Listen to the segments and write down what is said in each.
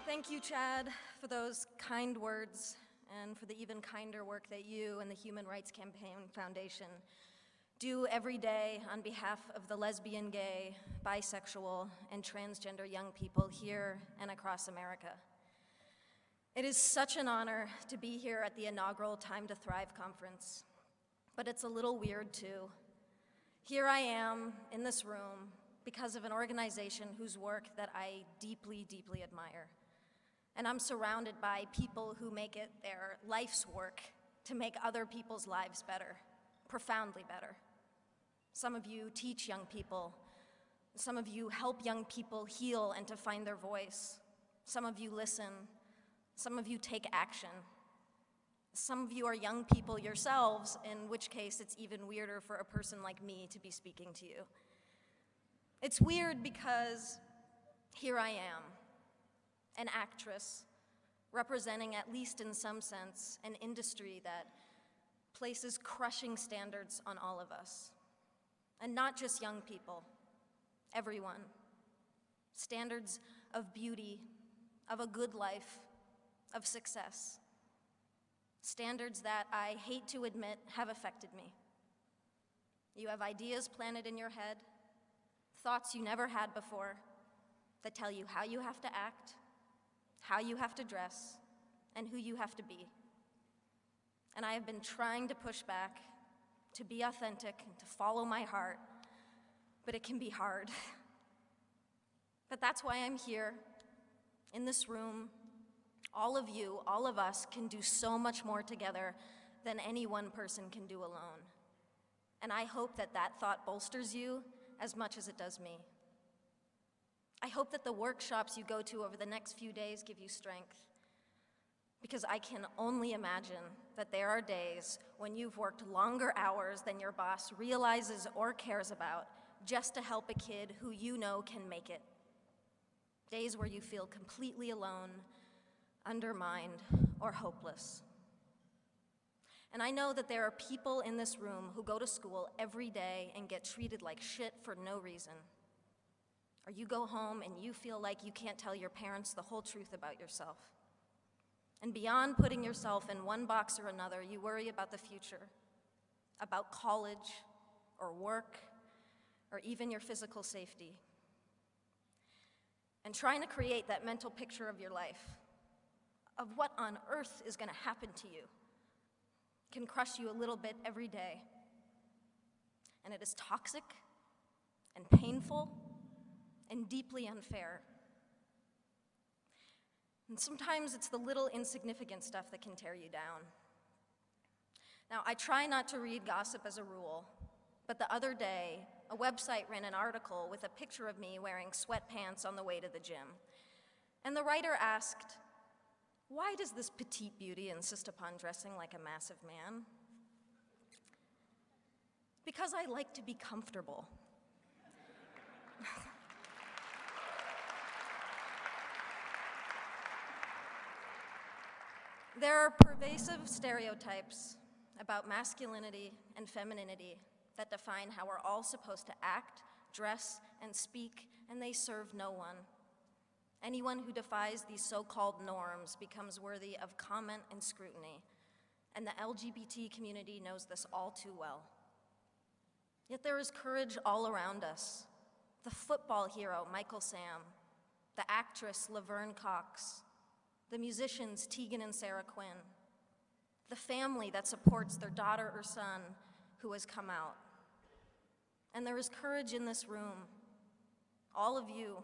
Thank you, Chad, for those kind words and for the even kinder work that you and the Human Rights Campaign Foundation do every day on behalf of the lesbian, gay, bisexual, and transgender young people here and across America. It is such an honor to be here at the inaugural Time to Thrive conference, but it's a little weird too. Here I am in this room because of an organization whose work that I deeply, deeply admire. And I'm surrounded by people who make it their life's work to make other people's lives better, profoundly better. Some of you teach young people. Some of you help young people heal and to find their voice. Some of you listen. Some of you take action. Some of you are young people yourselves, in which case it's even weirder for a person like me to be speaking to you. It's weird because here I am, an actress representing, at least in some sense, an industry that places crushing standards on all of us. And not just young people, everyone. Standards of beauty, of a good life, of success. Standards that I hate to admit have affected me. You have ideas planted in your head, thoughts you never had before, that tell you how you have to act, how you have to dress, and who you have to be. And I have been trying to push back, to be authentic, and to follow my heart, but it can be hard. But that's why I'm here, in this room. All of you, all of us, can do so much more together than any one person can do alone. And I hope that that thought bolsters you as much as it does me. I hope that the workshops you go to over the next few days give you strength, because I can only imagine that there are days when you've worked longer hours than your boss realizes or cares about just to help a kid who you know can make it. Days where you feel completely alone, undermined, or hopeless. And I know that there are people in this room who go to school every day and get treated like shit for no reason. Or you go home and you feel like you can't tell your parents the whole truth about yourself. And beyond putting yourself in one box or another, you worry about the future, about college, or work, or even your physical safety. And trying to create that mental picture of your life, of what on earth is going to happen to you, can crush you a little bit every day. And it is toxic and painful and deeply unfair. And sometimes it's the little insignificant stuff that can tear you down. Now, I try not to read gossip as a rule, but the other day, a website ran an article with a picture of me wearing sweatpants on the way to the gym. And the writer asked, "Why does this petite beauty insist upon dressing like a massive man?" "Because I like to be comfortable." There are pervasive stereotypes about masculinity and femininity that define how we're all supposed to act, dress, and speak, and they serve no one. Anyone who defies these so-called norms becomes worthy of comment and scrutiny, and the LGBT community knows this all too well. Yet there is courage all around us. The football hero, Michael Sam, the actress, Laverne Cox, the musicians, Tegan and Sarah Quinn, the family that supports their daughter or son who has come out. And there is courage in this room, all of you.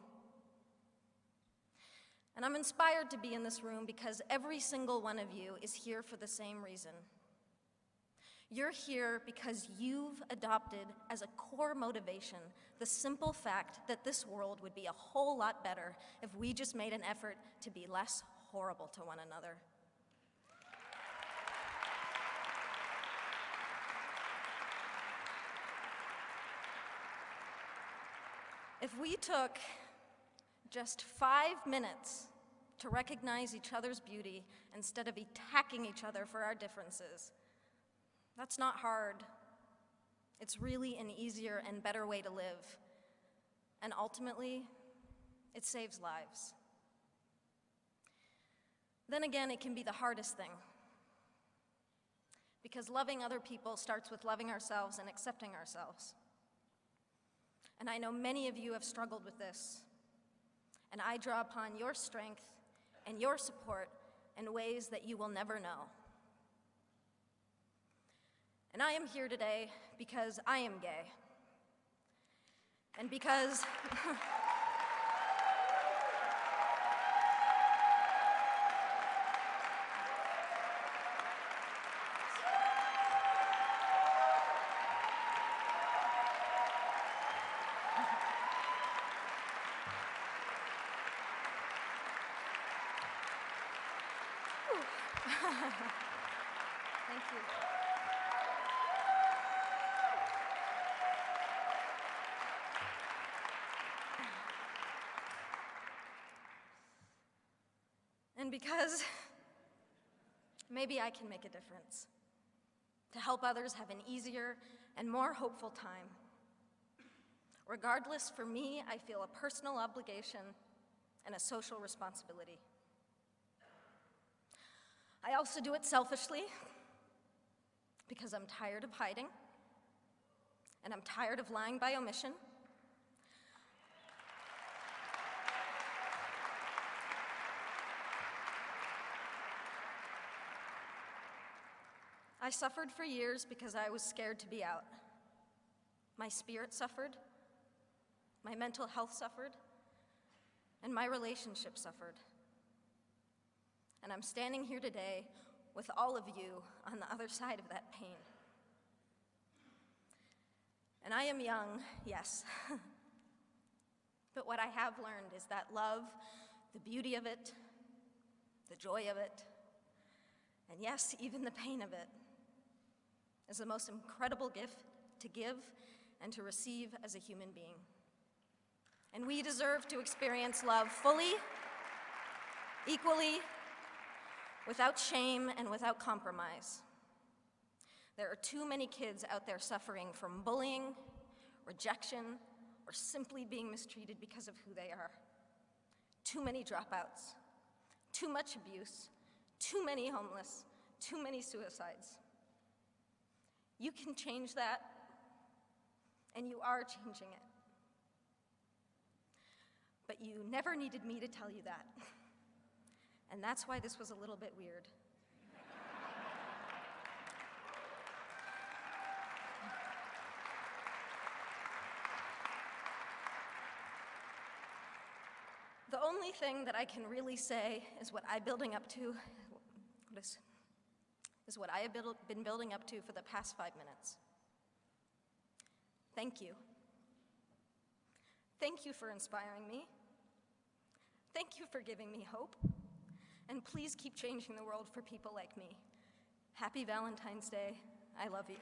And I'm inspired to be in this room because every single one of you is here for the same reason. You're here because you've adopted as a core motivation the simple fact that this world would be a whole lot better if we just made an effort to be less horrible to one another. If we took just 5 minutes to recognize each other's beauty instead of attacking each other for our differences, that's not hard. It's really an easier and better way to live. And ultimately, it saves lives. Then again, it can be the hardest thing, because loving other people starts with loving ourselves and accepting ourselves. And I know many of you have struggled with this, and I draw upon your strength and your support in ways that you will never know. And I am here today because I am gay. And because thank you. And because maybe I can make a difference to help others have an easier and more hopeful time. Regardless, for me, I feel a personal obligation and a social responsibility. I also do it selfishly because I'm tired of hiding, and I'm tired of lying by omission. I suffered for years because I was scared to be out. My spirit suffered, my mental health suffered, and my relationship suffered. And I'm standing here today with all of you on the other side of that pain. And I am young, yes. But what I have learned is that love, the beauty of it, the joy of it, and yes, even the pain of it, is the most incredible gift to give and to receive as a human being. And we deserve to experience love fully, equally, without shame and without compromise. There are too many kids out there suffering from bullying, rejection, or simply being mistreated because of who they are. Too many dropouts, too much abuse, too many homeless, too many suicides. You can change that, and you are changing it. But you never needed me to tell you that. And that's why this was a little bit weird. The only thing that I can really say is what I have been building up to for the past 5 minutes. Thank you. Thank you for inspiring me. Thank you for giving me hope. And please keep changing the world for people like me. Happy Valentine's Day. I love you.